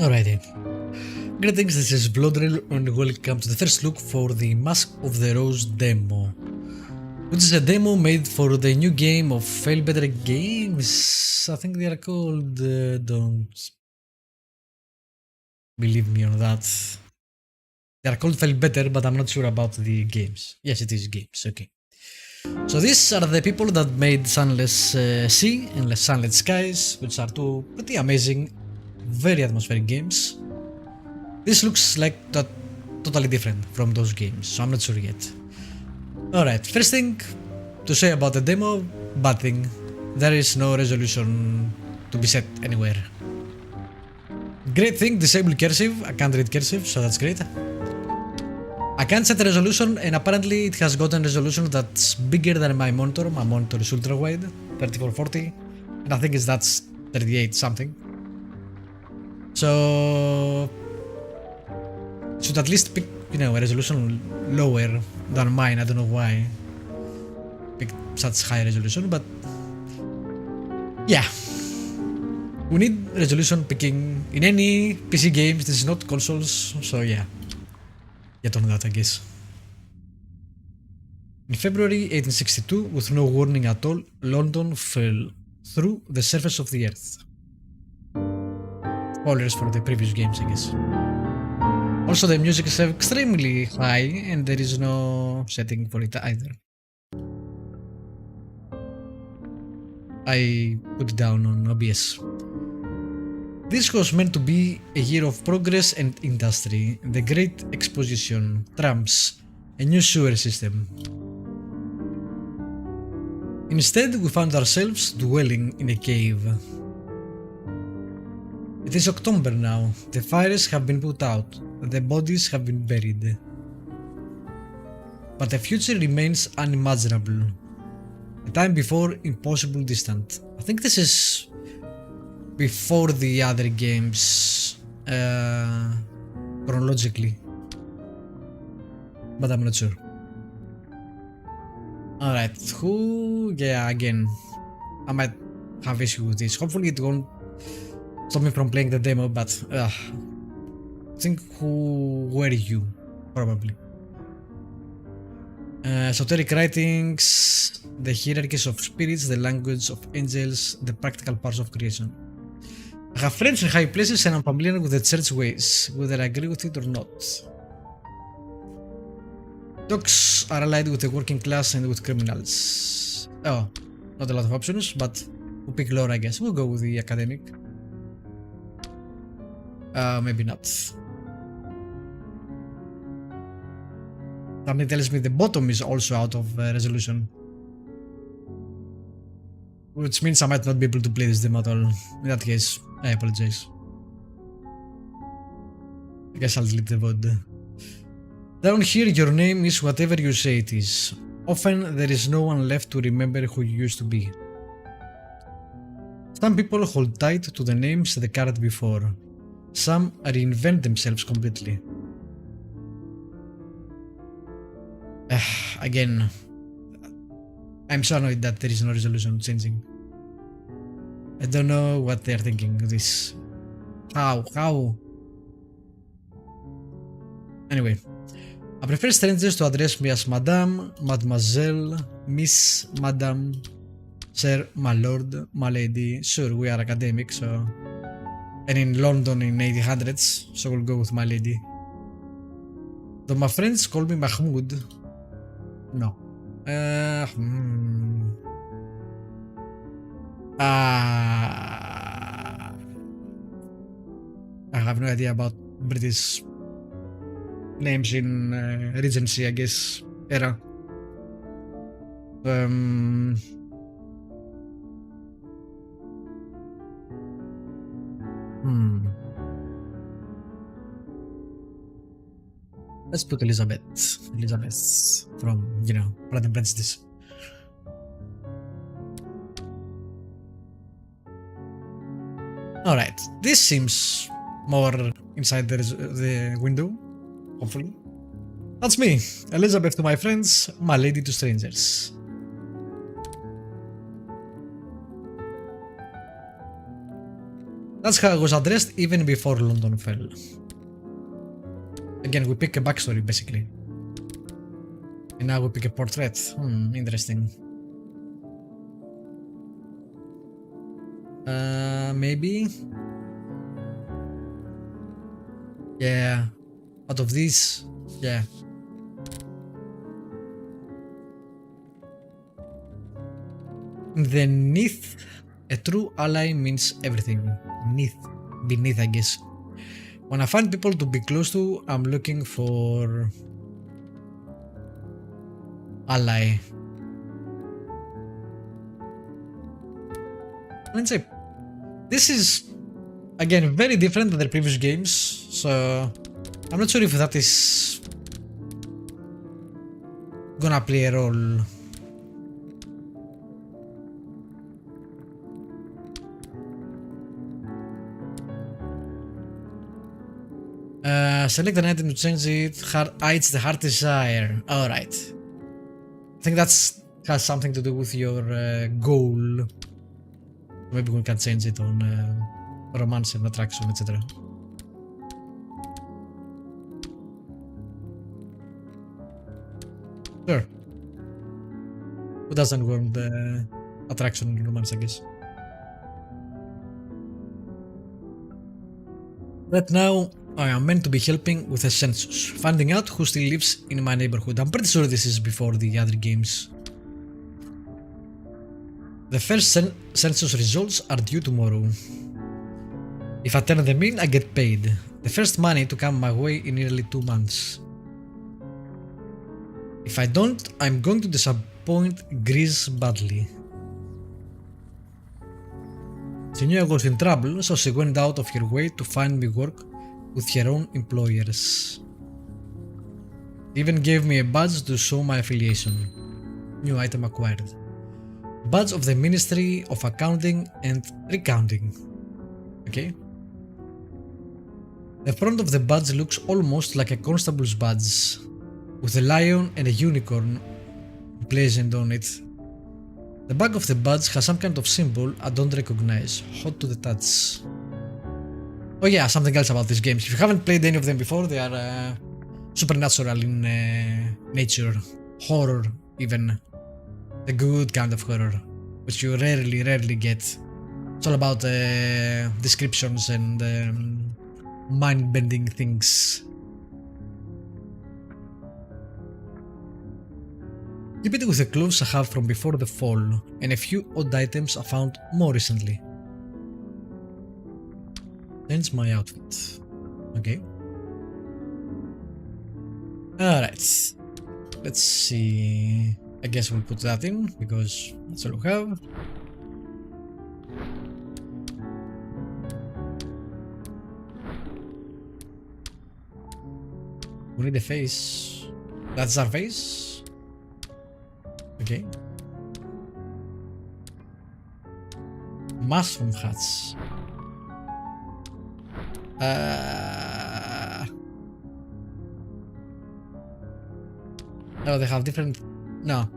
Alrighty. Greetings, this is Bloodrill and welcome to the first look for the Mask of the Rose demo, which is a demo made for the new game of Fail Better Games. I think they are called, don't believe me on that. They are called Fail Better, but I'm not sure about the games. Yes, it is games, okay. So these are the people that made Sunless Sea and Sunless Skies, which are two pretty amazing, very atmospheric games. This looks like totally different from those games, so I'm not sure yet. Alright, first thing to say about the demo, bad thing, there is no resolution to be set anywhere. Great thing, disable cursive, I can't read cursive, so that's great. I can't set a resolution, and apparently it has gotten resolution that's bigger than my monitor. My monitor is ultrawide, 3440, and I think that's 38 something. So should at least pick, a resolution lower than mine. I don't know why pick such high resolution, but yeah, we need resolution picking in any PC games. This is not consoles, so yeah. Get on that, I guess. In February 1862, with no warning at all, London fell through the surface of the earth. Spoilers for the previous games, I guess. Also, the music is extremely high and there is no setting for it either. I put it down on OBS. This was meant to be a year of progress and industry, the Great Exposition, trams, a new sewer system. Instead, we found ourselves dwelling in a cave. It is October now, the fires have been put out, the bodies have been buried. But the future remains unimaginable, a time before impossible distant. I think this is before the other games, chronologically, but I'm not sure. Alright, again, I might have issue with this. Hopefully it won't stop me from playing the demo, but think who were you, probably. Esoteric writings, the hierarchies of spirits, the language of angels, the practical parts of creation. I have friends in high places and I'm familiar with the church ways, whether I agree with it or not. Dogs are allied with the working class and with criminals. Oh, not a lot of options, but we'll pick lore, I guess. We'll go with the academic. Maybe not. Something tells me the bottom is also out of resolution, which means I might not be able to play this demo at all. In that case, I apologize. I guess I'll delete the VOD. Down here, your name is whatever you say it is. Often, there is no one left to remember who you used to be. Some people hold tight to the names they carried before. Some reinvent themselves completely. Again, I'm so annoyed that there is no resolution changing. I don't know what they are thinking of this. How? Anyway, I prefer strangers to address me as Madame, Mademoiselle, Miss, Madame, Sir, my Lord, my Lady. Sure, we are academic, so... And in London in 1800s, so we'll go with my lady. Though my friends call me Mahmoud. No. I have no idea about British names in Regency, I guess, era. Let's put Elizabeth from, Pride and Prejudice. Alright, this seems more inside the window, hopefully. That's me, Elizabeth to my friends, my lady to strangers. That's how it was addressed even before London fell. Again, we pick a backstory basically. And now we pick a portrait. Interesting. Maybe? Yeah. Out of these, yeah. Beneath, a true ally means everything. Beneath, I guess. When I find people to be close to, I'm looking for ally. Let's say this is again very different than the previous games, so I'm not sure if that is gonna play a role. Select an item to change it. It's the heart desire. Alright. I think that's has something to do with your goal. Maybe we can change it on romance and attraction, etc. Sure. Who doesn't want attraction and romance, I guess? Right now, I am meant to be helping with a census, finding out who still lives in my neighborhood. I'm pretty sure this is before the other games. The first census results are due tomorrow. If I turn them in, I get paid. The first money to come my way in nearly 2 months. If I don't, I'm going to disappoint Griz badly. She knew I was in trouble, so she went out of her way to find me work with her own employers. She even gave me a badge to show my affiliation. New item acquired. Badge of the Ministry of Accounting and Recounting. Okay. The front of the badge looks almost like a constable's badge, with a lion and a unicorn blazoned on it. The back of the badge has some kind of symbol I don't recognize. Hot to the touch. Oh yeah, something else about these games. If you haven't played any of them before, they are supernatural in nature. Horror even. The good kind of horror, which you rarely get. It's all about descriptions and mind-bending things. Keep it with the clothes I have from before the fall, and a few odd items I found more recently. Change my outfit. Okay. Alright. Let's see. I guess we'll put that in because that's all we have. We need a face. That's our face. Okay. Mushroom hats. No, they have different. No,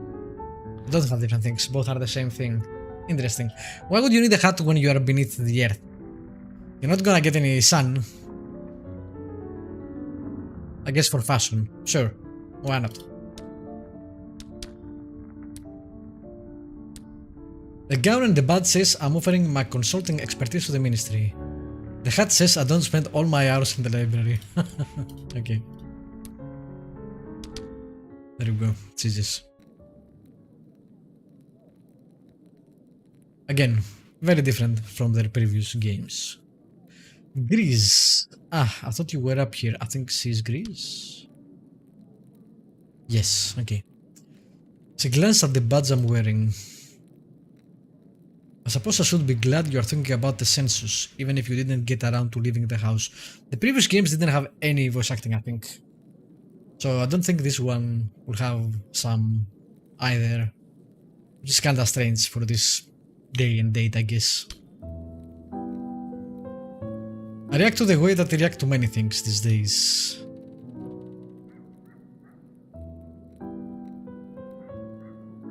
they don't have different things. Both are the same thing. Interesting. Why would you need a hat when you are beneath the earth? You're not gonna get any sun. I guess for fashion. Sure. Why not? The gown and the badge says I'm offering my consulting expertise to the ministry. The hat says I don't spend all my hours in the library. Okay. There we go. Jesus. Again, very different from their previous games. Griz. Ah, I thought you were up here. I think she's Griz. Yes, okay. She glanced at the badge I'm wearing. I suppose I should be glad you are thinking about the census, even if you didn't get around to leaving the house. The previous games didn't have any voice acting, I think. So I don't think this one will have some either. Which is kinda strange for this day and date, I guess. I react to the way that I react to many things these days.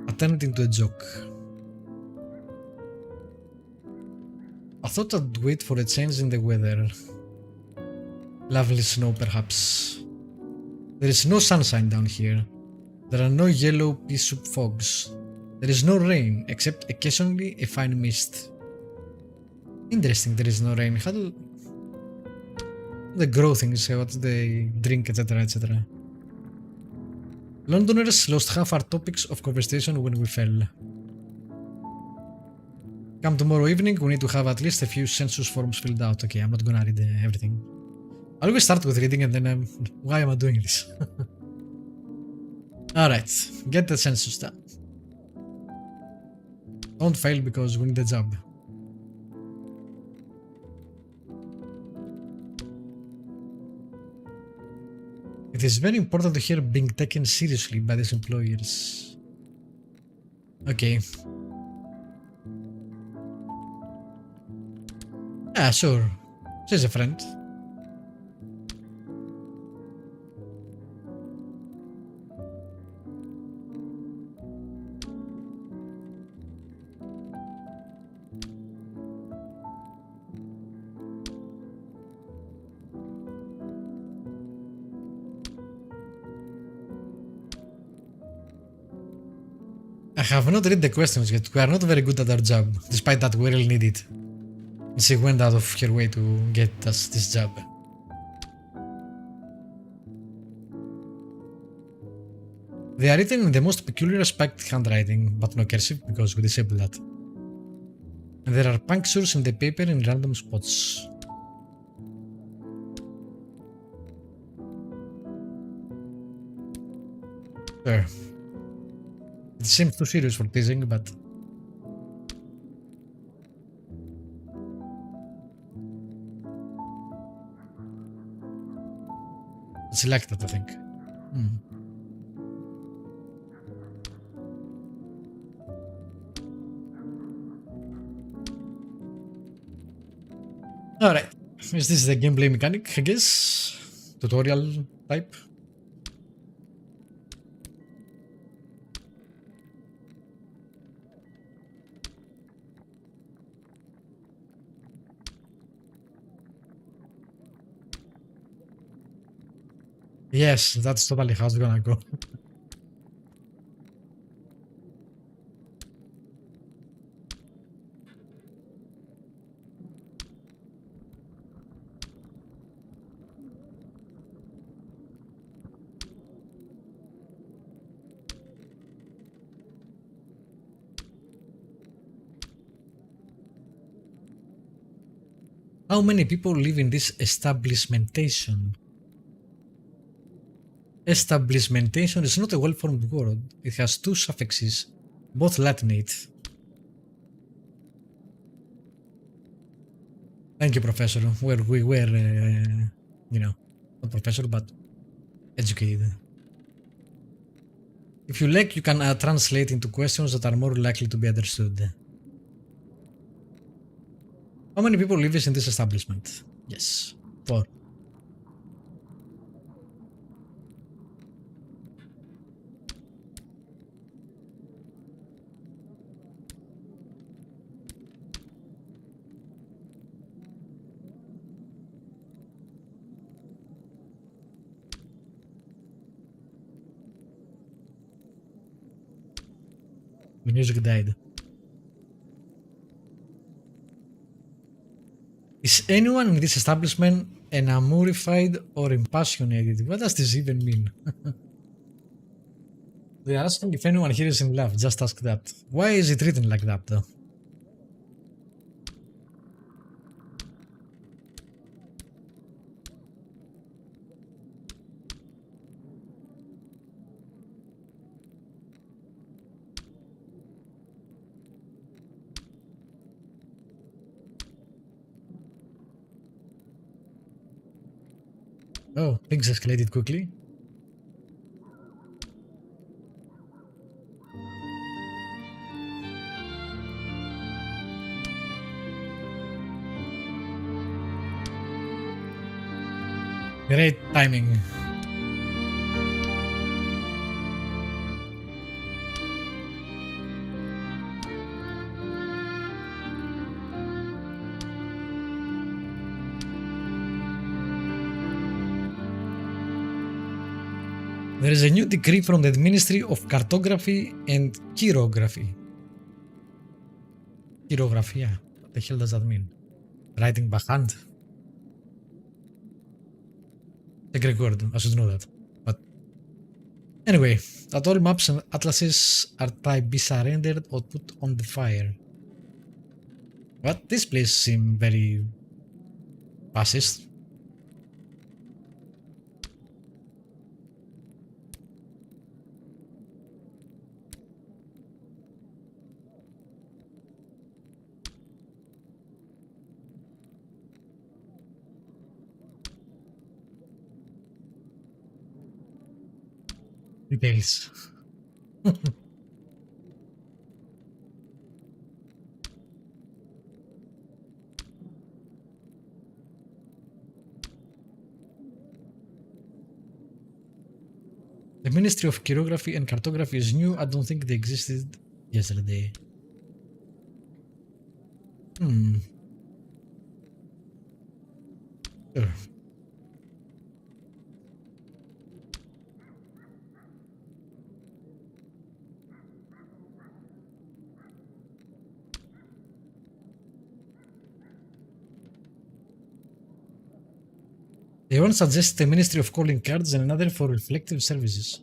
I turn it into a joke. I thought I'd wait for a change in the weather. Lovely snow, perhaps. There is no sunshine down here. There are no yellow pea soup fogs. There is no rain, except occasionally a fine mist. Interesting, there is no rain. How do they grow things? What do they drink, etc., etc.? Londoners lost half our topics of conversation when we fell. Come tomorrow evening, we need to have at least a few census forms filled out. Okay, I'm not gonna read everything. I always start with reading and then why am I doing this? Alright, get the census done. Don't fail because we need a job. It is very important to hear being taken seriously by these employers. Okay. Yeah, sure. She's a friend. I have not read the questions yet. We are not very good at our job, despite that we really need it. And she went out of her way to get us this job. They are written in the most peculiar spiked handwriting, but no cursive because we disabled that. And there are punctures in the paper in random spots. Sure. It seems too serious for teasing, but... it's like that, I think. Alright. Is this the gameplay mechanic, I guess? Tutorial type? Yes, that's totally how it's gonna go. How many people live in this establishmentation? Establishmentation is not a well-formed word. It has two suffixes, both Latinate. Thank you, Professor. We were, you know, not professor, but educated. If you like, you can translate into questions that are more likely to be understood. How many people live in this establishment? Yes, 4. The music died. Is anyone in this establishment enamourified or impassionated? What does this even mean? They are asking if anyone here is in love. Just ask that. Why is it written like that, though? Oh, things escalated quickly. Great timing. There is a new decree from the Ministry of Cartography and Chirography. Chirographia. What the hell does that mean? Writing by hand? The Greek word, I should know that. But anyway, that all maps and atlases are type be surrendered or put on the fire. What? This place seems very fascist. Details. The Ministry of Chirography and Cartography is new. I don't think they existed yesterday. Sure. They one suggests the Ministry of Calling Cards and another for reflective services.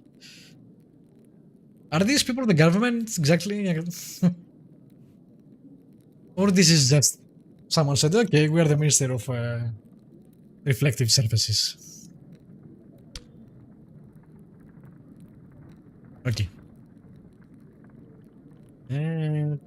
Are these people the government exactly? Or this is just someone said, okay, we are the Minister of Reflective Services. Okay. And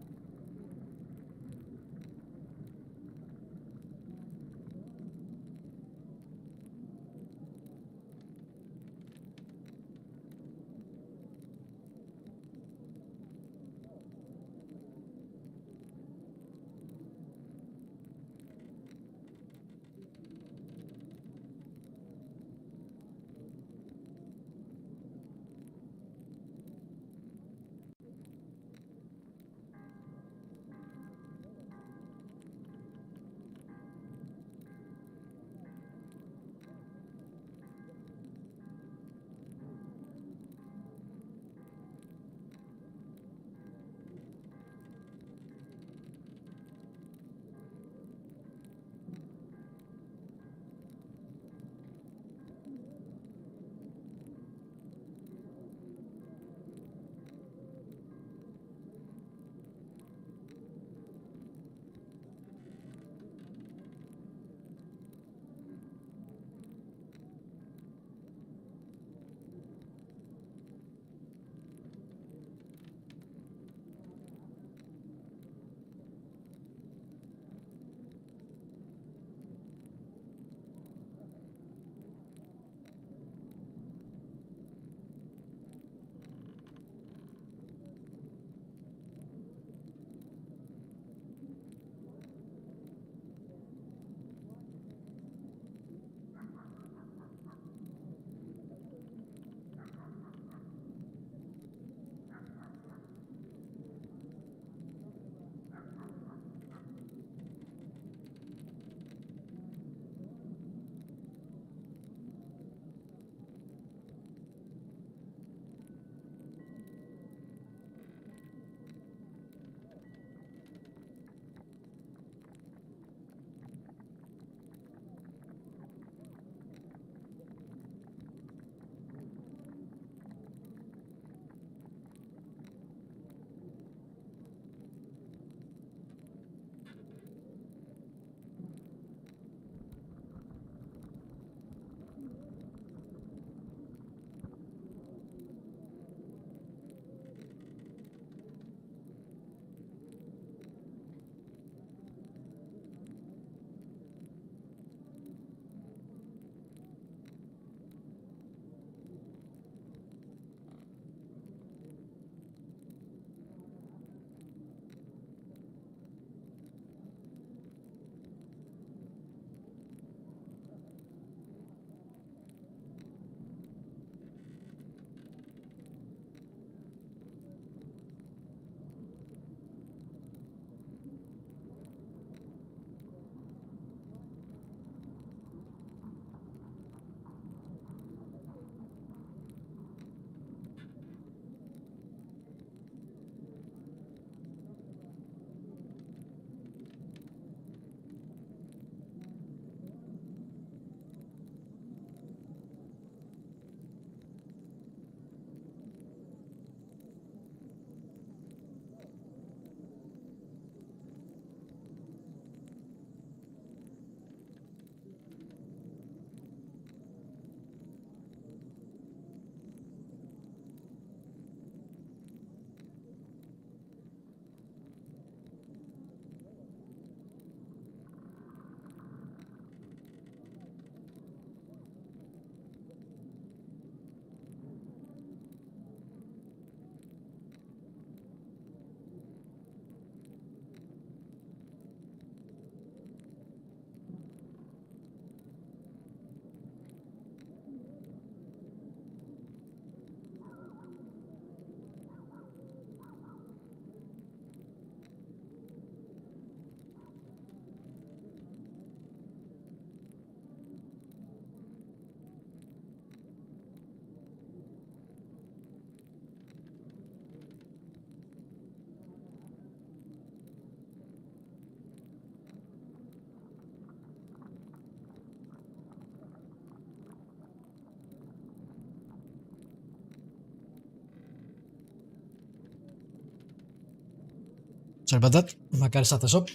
Sorry about that. My car is at the shop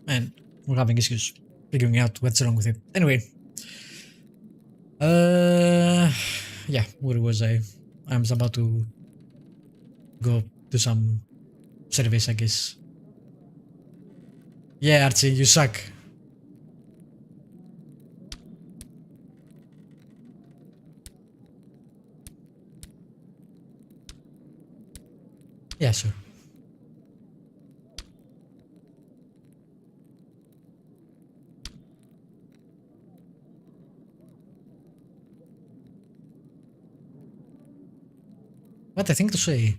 and we're having issues figuring out what's wrong with it. Anyway. Yeah, where was I? I'm about to go do some surveys, I guess. Yeah, Archie, you suck. Yeah, sure. What I think to say.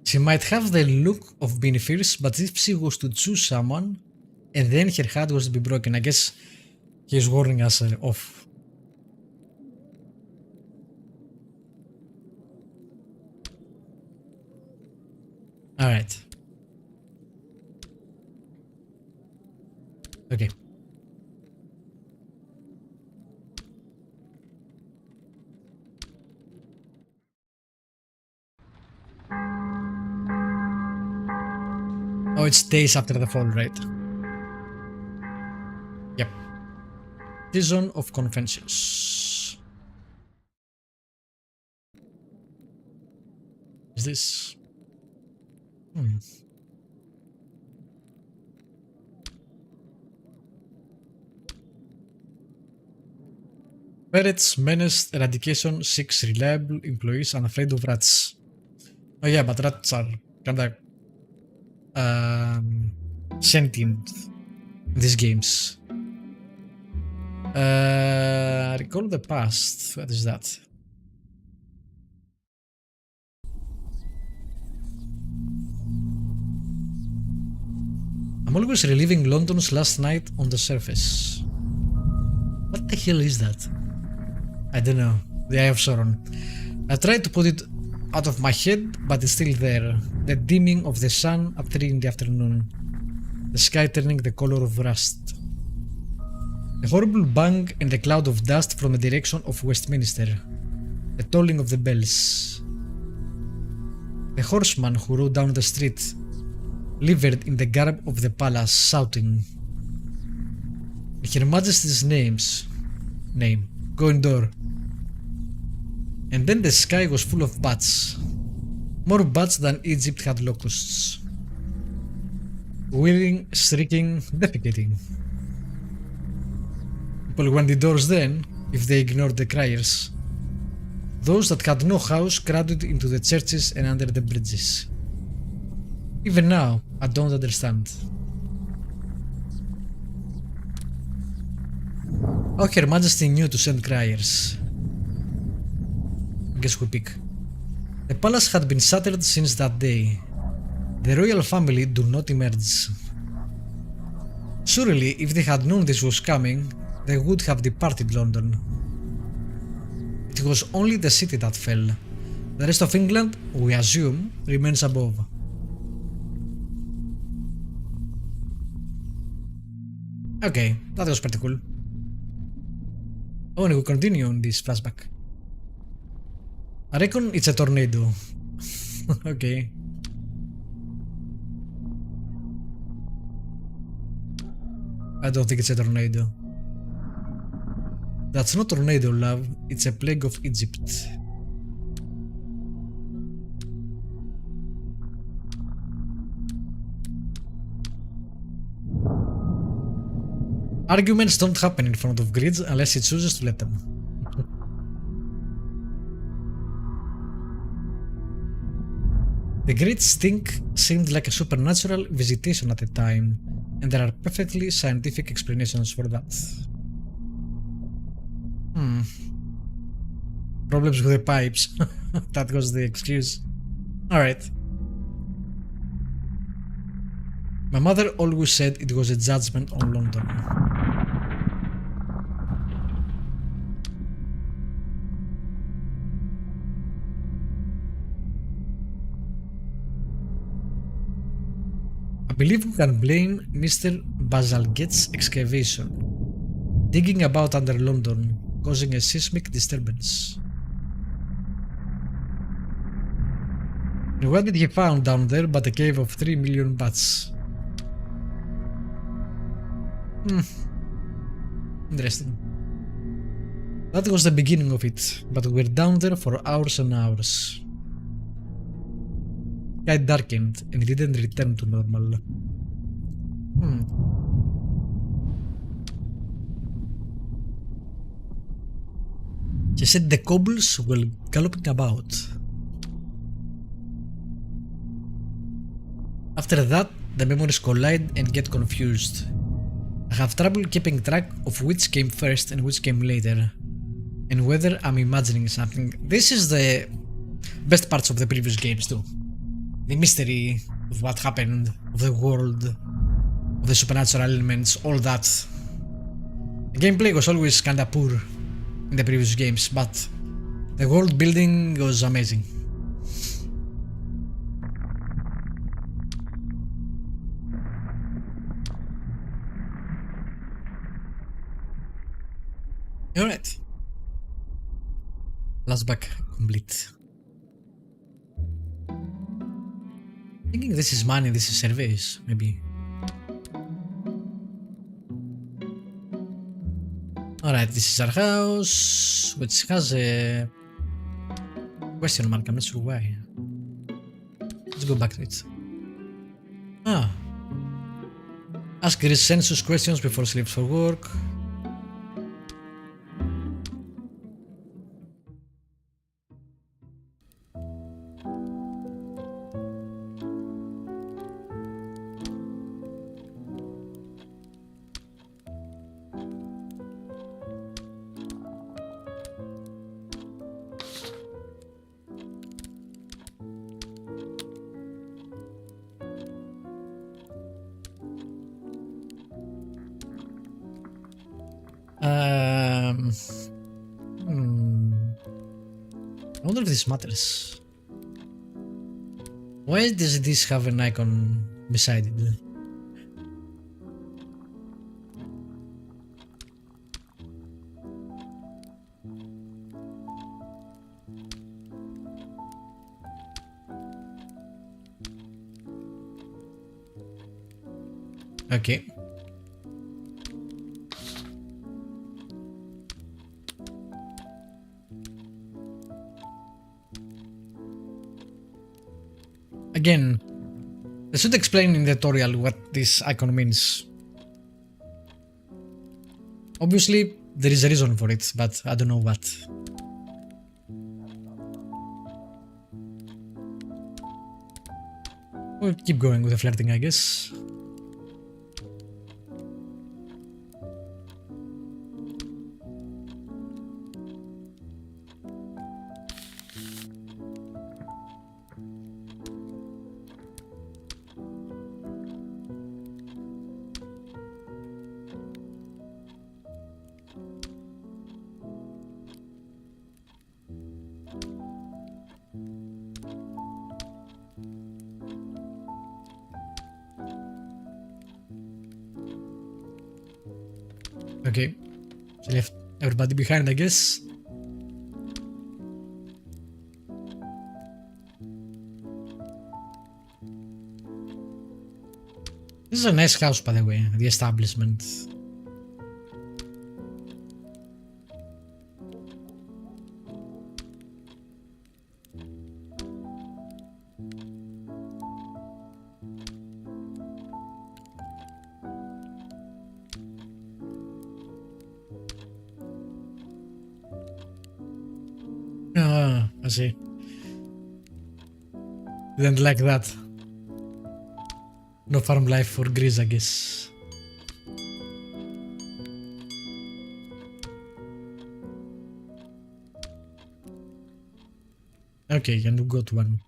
She might have the look of being fierce, but if she was to choose someone, and then her heart was to be broken, I guess he's warning us off. Alright. Okay. Oh, it's days after the fall, right? Yep. Season of Conventions. Is this? Ferrets, menace, eradication, 6 reliable employees unafraid of rats. Oh yeah, but rats are kinda sentient in these games. Recall the past. What is that? I'm always reliving London's last night on the surface. What the hell is that? I don't know. The Eye of Sauron. I tried to put it out of my head, but it's still there. The dimming of the sun at 3 in the afternoon. The sky turning the color of rust. A horrible bang and a cloud of dust from the direction of Westminster. The tolling of the bells. The horseman who rode down the street, livered in the garb of the palace, shouting. Her Majesty's name. Go indoor. And then the sky was full of bats. More bats than Egypt had locusts. Whirring, shrieking, defecating. People went indoors then, if they ignored the criers. Those that had no house crowded into the churches and under the bridges. Even now, I don't understand. Oh, Her Majesty knew to send criers. Guess we pick. The palace had been shattered since that day. The royal family do not emerge. Surely, if they had known this was coming, they would have departed London. It was only the city that fell. The rest of England, we assume, remains above. Okay, that was pretty cool. Oh, and we continue on this flashback. I reckon it's a tornado. Okay. I don't think it's a tornado. That's not tornado, love. It's a plague of Egypt. Arguments don't happen in front of Griz unless he chooses to let them. The Great Stink seemed like a supernatural visitation at the time, and there are perfectly scientific explanations for that. Problems with the pipes. That was the excuse. Alright. My mother always said it was a judgment on London. I believe we can blame Mr. Bazalgette's excavation, digging about under London, causing a seismic disturbance. And what did he found down there but a cave of 3 million bats? Interesting. That was the beginning of it, but we're down there for hours and hours. Sky darkened and it didn't return to normal. She said the cobbles were galloping about. After that, the memories collide and get confused. I have trouble keeping track of which came first and which came later, and whether I'm imagining something. This is the best parts of the previous games too. The mystery of what happened, of the world, of the supernatural elements, all that. The gameplay was always kinda poor in the previous games, but the world building was amazing. Alright. Flashback complete. Thinking this is money, this is surveys, maybe. Alright, this is our house, which has a question mark, I'm not sure why. Let's go back to it. Ask Griz census questions before sleeps for work. I wonder if this matters. Why does this have an icon beside it? Okay. Again, they should explain in the tutorial what this icon means. Obviously, there is a reason for it, but I don't know what. We'll keep going with the flirting, I guess. Okay, she left everybody behind, I guess. This is a nice house, by the way, the establishment. I see. Didn't like that. No farm life for Griz, I guess. Okay, and we got one.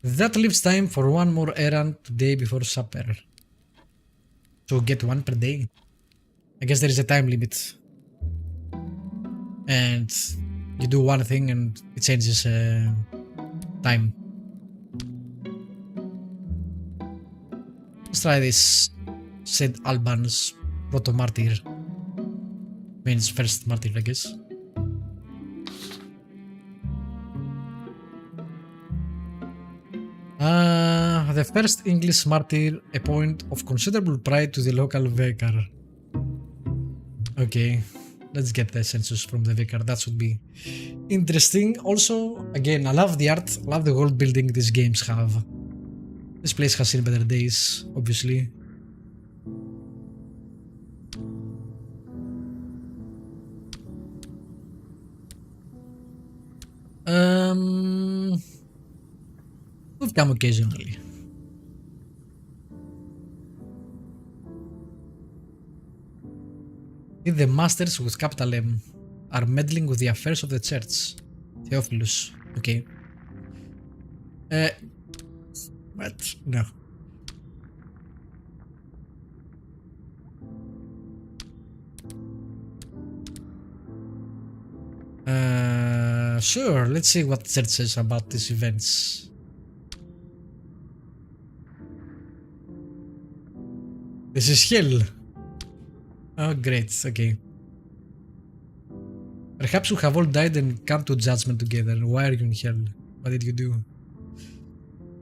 That leaves time for one more errand today before supper. So get one per day. I guess there is a time limit. And you do one thing and it changes time. Let's try this. Said Alban's proto-martyr. Means first martyr, I guess. The first English martyr, a point of considerable pride to the local vicar. Okay, let's get the census from the vicar. That should be interesting. Also, again, I love the art, I love the world building these games have. This place has seen better days, obviously. We've come occasionally. If the masters with capital M are meddling with the affairs of the church. Theophilus. Okay. What? No. Sure, let's see what the church says about these events. This is hell. Oh, great, okay. Perhaps we have all died and come to judgment together. Why are you in hell? What did you do?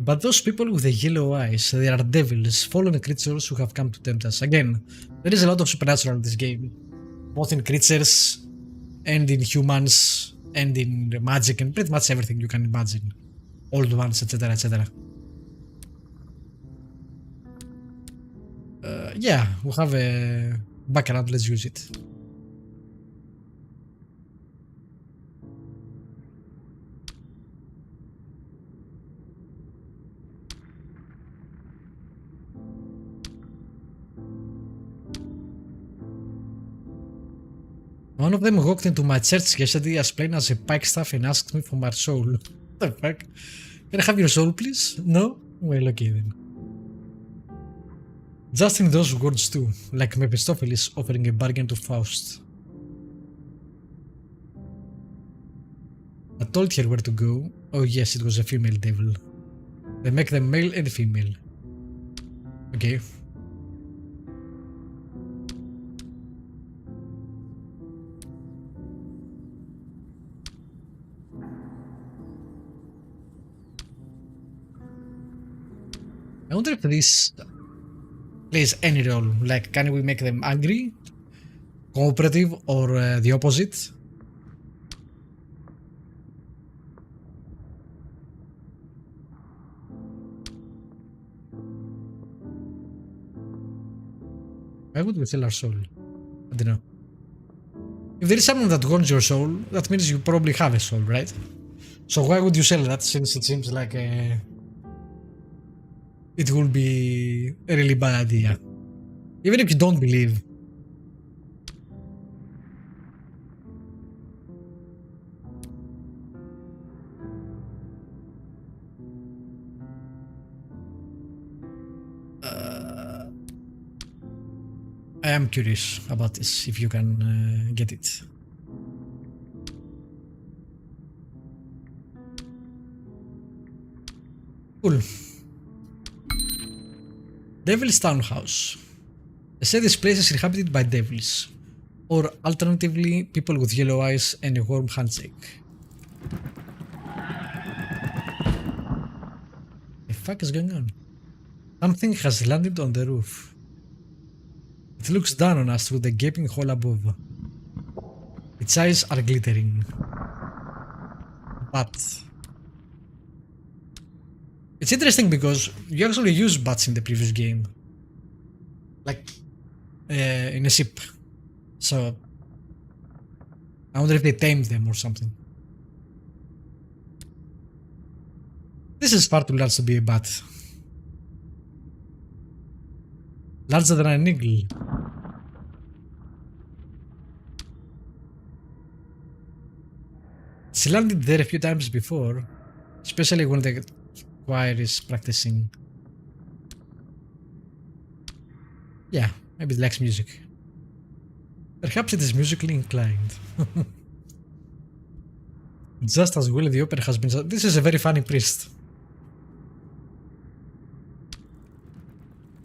But those people with the yellow eyes, they are devils, fallen creatures who have come to tempt us. Again, there is a lot of supernatural in this game. Both in creatures, and in humans, and in magic, and pretty much everything you can imagine. Old ones, etc, etc. Yeah, we have a background, let's use it. One of them walked into my church yesterday as plain as a pikestaff and asked me for my soul. What the fuck? Can I have your soul, please? No? Well, okay then. Just in those words too, like Mephistopheles offering a bargain to Faust. I told her where to go. Oh yes, it was a female devil. They make them male and female. Okay. I wonder if this plays any role. Like, can we make them angry, cooperative, or the opposite? Why would we sell our soul? I don't know. If there is someone that wants your soul, that means you probably have a soul, right? So why would you sell that, since it seems like it will be a really bad idea? Even if you don't believe. I am curious about this, if you can get it. Cool. Devil's Townhouse. They say this place is inhabited by devils, or alternatively, people with yellow eyes and a warm handshake. The fuck is going on? Something has landed on the roof. It looks down on us through the gaping hole above. Its eyes are glittering. But it's interesting because you actually use bats in the previous game. Like in a ship. So I wonder if they tamed them or something. This is far too large to be a bat. Larger than an eagle. She landed there a few times before, especially when the choir is practicing. Yeah, maybe it likes music. Perhaps it is musically inclined. Just as well the opera has been... This is a very funny priest.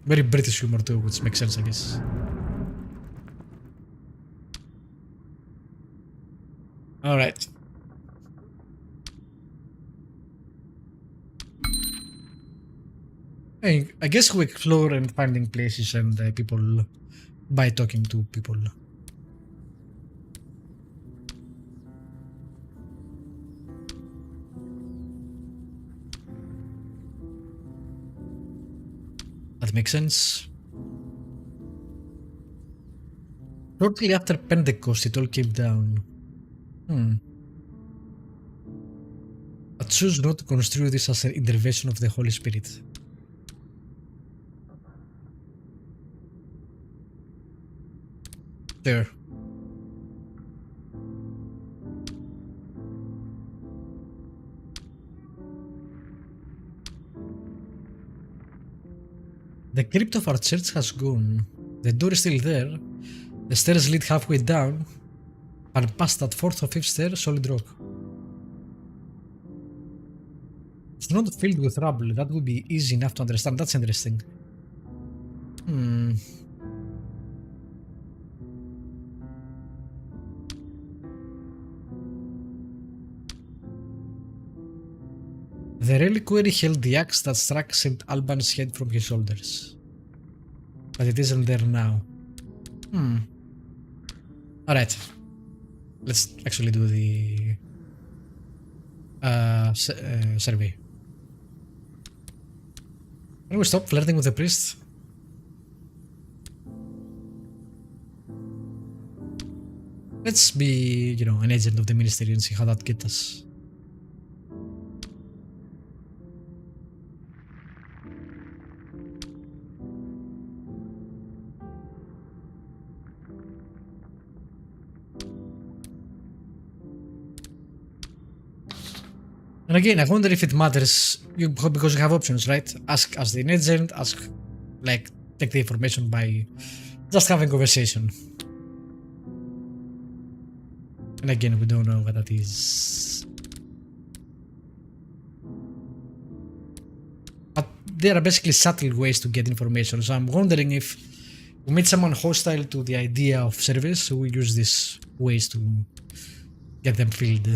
Very British humor too, which makes sense, I guess. Alright. I guess we explore and finding places and people by talking to people. That makes sense. Shortly after Pentecost, it all came down. I choose not to construe this as an intervention of the Holy Spirit. There. The crypt of our church has gone. The door is still there. The stairs lead halfway down, and past that fourth or fifth stair, solid rock. It's not filled with rubble. That would be easy enough to understand. That's interesting. The reliquary held the axe that struck St. Alban's head from his shoulders. But it isn't there now. Alright. Let's actually do the survey. Can we stop flirting with the priest? Let's be, an agent of the ministry and see how that gets us. And again, I wonder if it matters because you have options, right? Ask as the agent, take the information by just having conversation. And again, we don't know what that is. But there are basically subtle ways to get information, so I'm wondering if we meet someone hostile to the idea of service, so we use these ways to get them filled.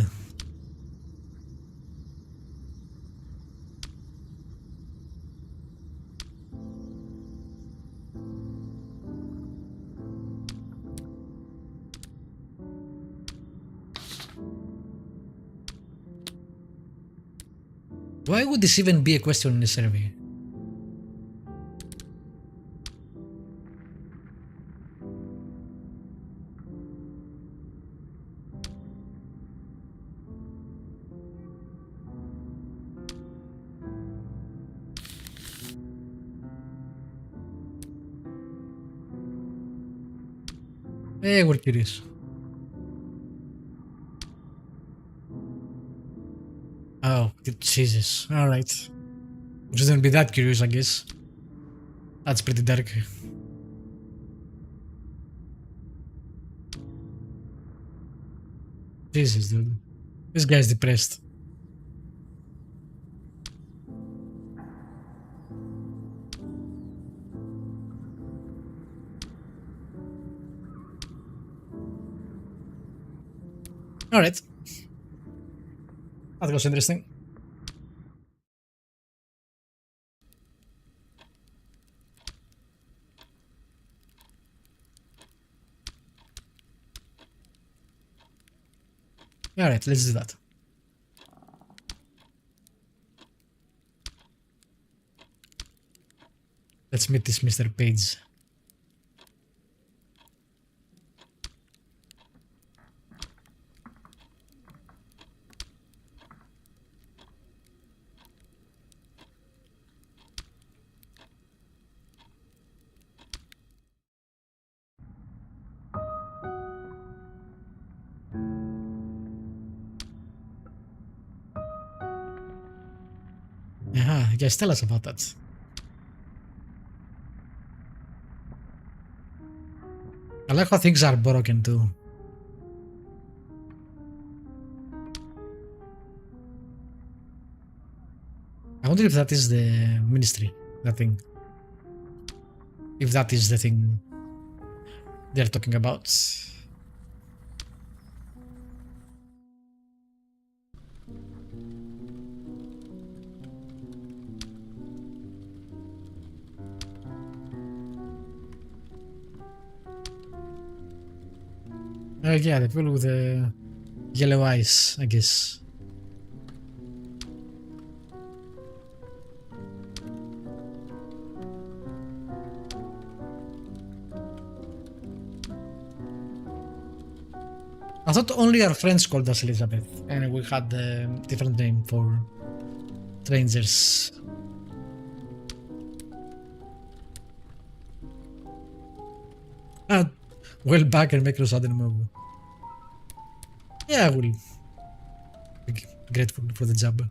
Why would this even be a question in a survey? Hey, we're curious. Oh, Jesus. Alright. Shouldn't be that curious, I guess. That's pretty dark. Jesus, dude. This guy's depressed. Alright. That was interesting. Alright, let's do that. Let's meet this Mr. Page. Yes, tell us about that. I like how things are broken too. I wonder if that is the ministry, that thing. If that is the thing they're talking about. Yeah, the people with the yellow eyes, I guess. I thought only our friends called us Elizabeth, and we had a different name for strangers. Ah, well back and make a sudden move. Yeah, I will be grateful for the job.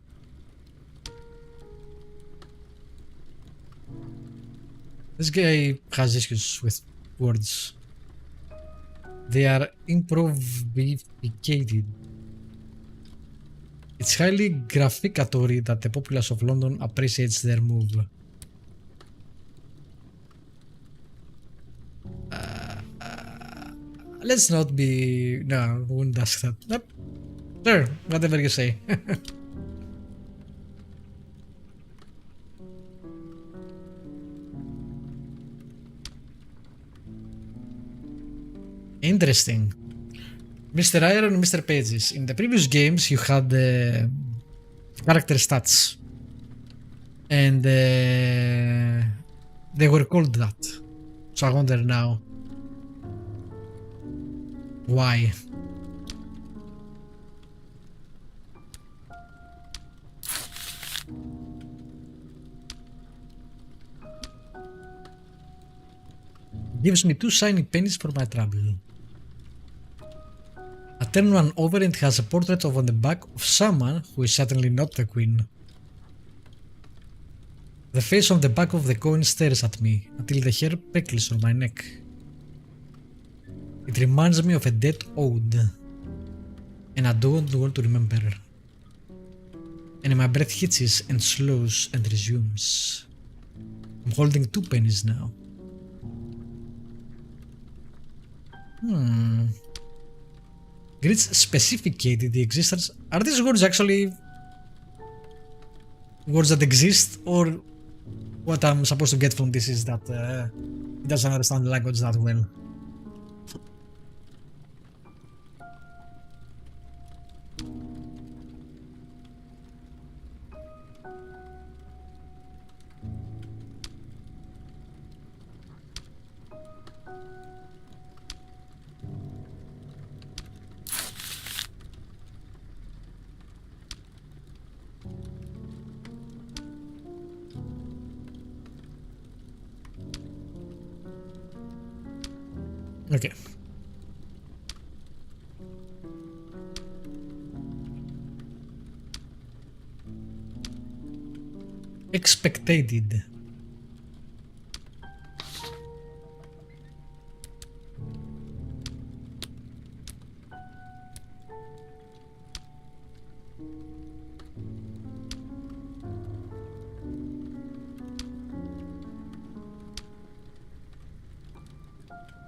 This guy has issues with words. They are improvificated. It's highly graphificatory that the populace of London appreciates their move. Let's not be... No, we wouldn't ask that. Nope. Sure, whatever you say. Interesting. Mr. Iron and Mr. Pages. In the previous games, you had the character stats. And they were called that. So I wonder now why. Gives me 2 shiny pennies for my trouble. I turn one over and it has a portrait on the back of someone who is certainly not the queen. The face on the back of the coin stares at me until the hair prickles on my neck. It reminds me of a debt owed, and I don't want to remember. And my breath hitches and slows and resumes. I'm holding 2 pennies now. Griz specificated the existence. Are these words actually words that exist, or what I'm supposed to get from this is that he doesn't understand the language that well? Okay. Expectated.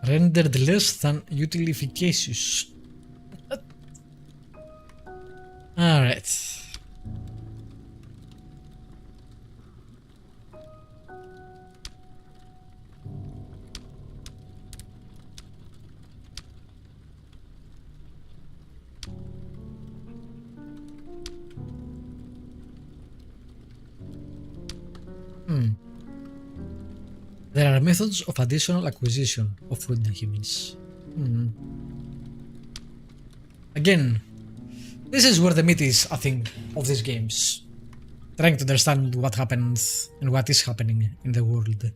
Rendered less than utilificacious. Alright. There are methods of additional acquisition of food humans. Again, this is where the meat is, I think, of these games. Trying to understand what happens and what is happening in the world.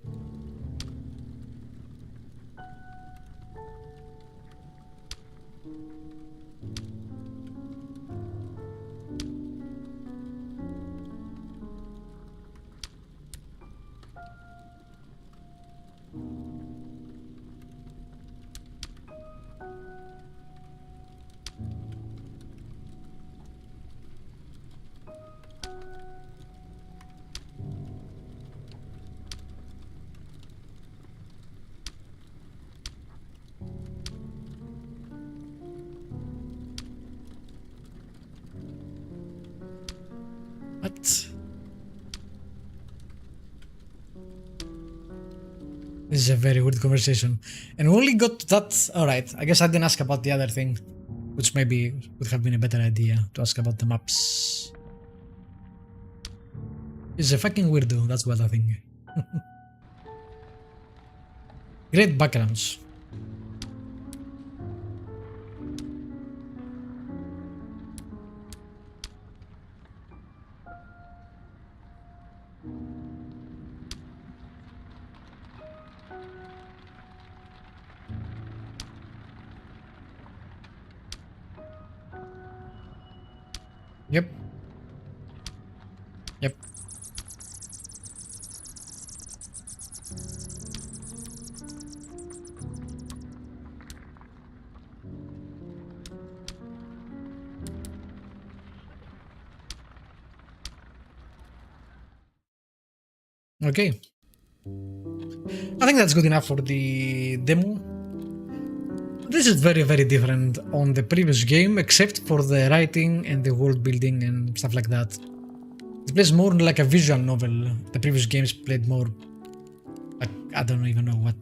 This is a very weird conversation. And we only got to that. Alright, I guess I didn't ask about the other thing, which maybe would have been a better idea to ask about the maps. He's a fucking weirdo, that's what I think. Great backgrounds. Yep. Yep. Okay. I think that's good enough for the demo. This is very, very different on the previous game, except for the writing and the world building and stuff like that. It plays more like a visual novel. The previous games played more like, I don't even know what.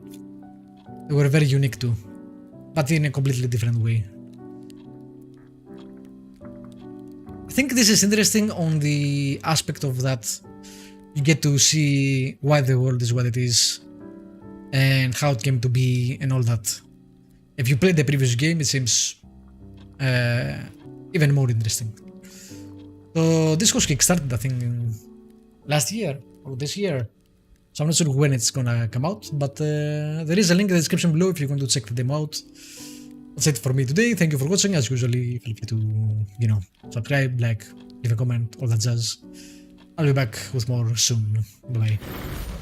They were very unique too, but in a completely different way. I think this is interesting on the aspect of that you get to see why the world is what it is and how it came to be and all that. If you played the previous game, it seems even more interesting. So this was kickstarted, I think, last year or this year. So I'm not sure when it's gonna come out, but there is a link in the description below if you want to check the demo out. That's it for me today. Thank you for watching. As usually, feel free to, subscribe, like, leave a comment, all that jazz. I'll be back with more soon. Bye bye.